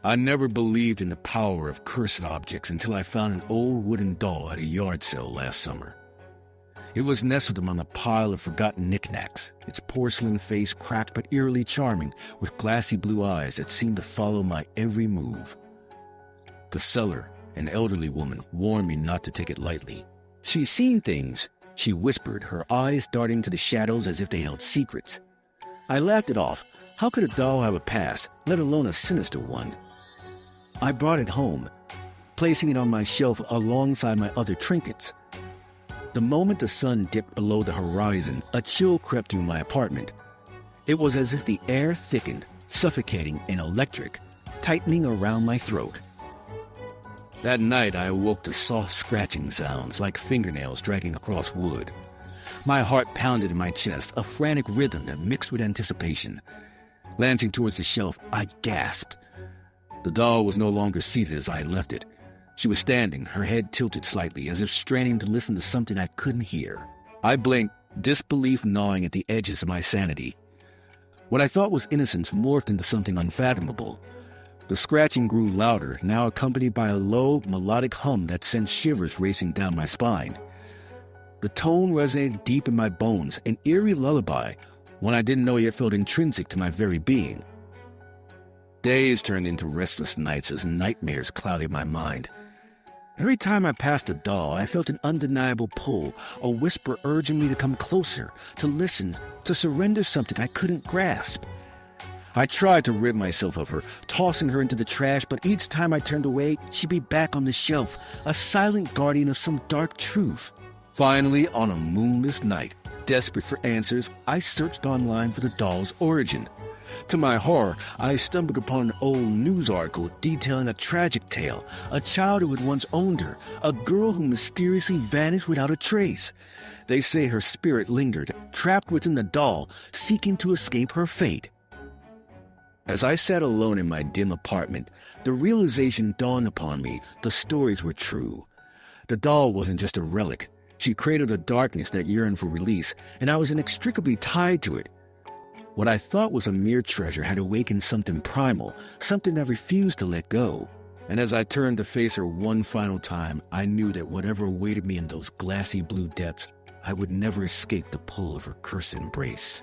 I never believed in the power of cursed objects until I found an old wooden doll at a yard sale last summer. It was nestled among a pile of forgotten knickknacks, its porcelain face cracked but eerily charming, with glassy blue eyes that seemed to follow my every move. The seller, an elderly woman, warned me not to take it lightly. "She's seen things," she whispered, her eyes darting to the shadows as if they held secrets. I laughed it off. How could a doll have a past, let alone a sinister one? I brought it home, placing it on my shelf alongside my other trinkets. The moment the sun dipped below the horizon, a chill crept through my apartment. It was as if the air thickened, suffocating and electric, tightening around my throat. That night I awoke to soft scratching sounds like fingernails dragging across wood. My heart pounded in my chest, a frantic rhythm that mixed with anticipation. Glancing towards the shelf, I gasped. The doll was no longer seated as I had left it. She was standing, her head tilted slightly, as if straining to listen to something I couldn't hear. I blinked, disbelief gnawing at the edges of my sanity. What I thought was innocence morphed into something unfathomable. The scratching grew louder, now accompanied by a low, melodic hum that sent shivers racing down my spine. The tone resonated deep in my bones, an eerie lullaby, one I didn't know yet felt intrinsic to my very being. Days turned into restless nights as nightmares clouded my mind. Every time I passed a doll, I felt an undeniable pull, a whisper urging me to come closer, to listen, to surrender something I couldn't grasp. I tried to rid myself of her, tossing her into the trash, but each time I turned away, she'd be back on the shelf, a silent guardian of some dark truth. Finally, on a moonless night, desperate for answers, I searched online for the doll's origin. To my horror, I stumbled upon an old news article detailing a tragic tale, a child who had once owned her, a girl who mysteriously vanished without a trace. They say her spirit lingered, trapped within the doll, seeking to escape her fate. As I sat alone in my dim apartment, the realization dawned upon me the stories were true. The doll wasn't just a relic. She created a darkness that yearned for release, and I was inextricably tied to it. What I thought was a mere treasure had awakened something primal, something that refused to let go. And as I turned to face her one final time, I knew that whatever awaited me in those glassy blue depths, I would never escape the pull of her cursed embrace.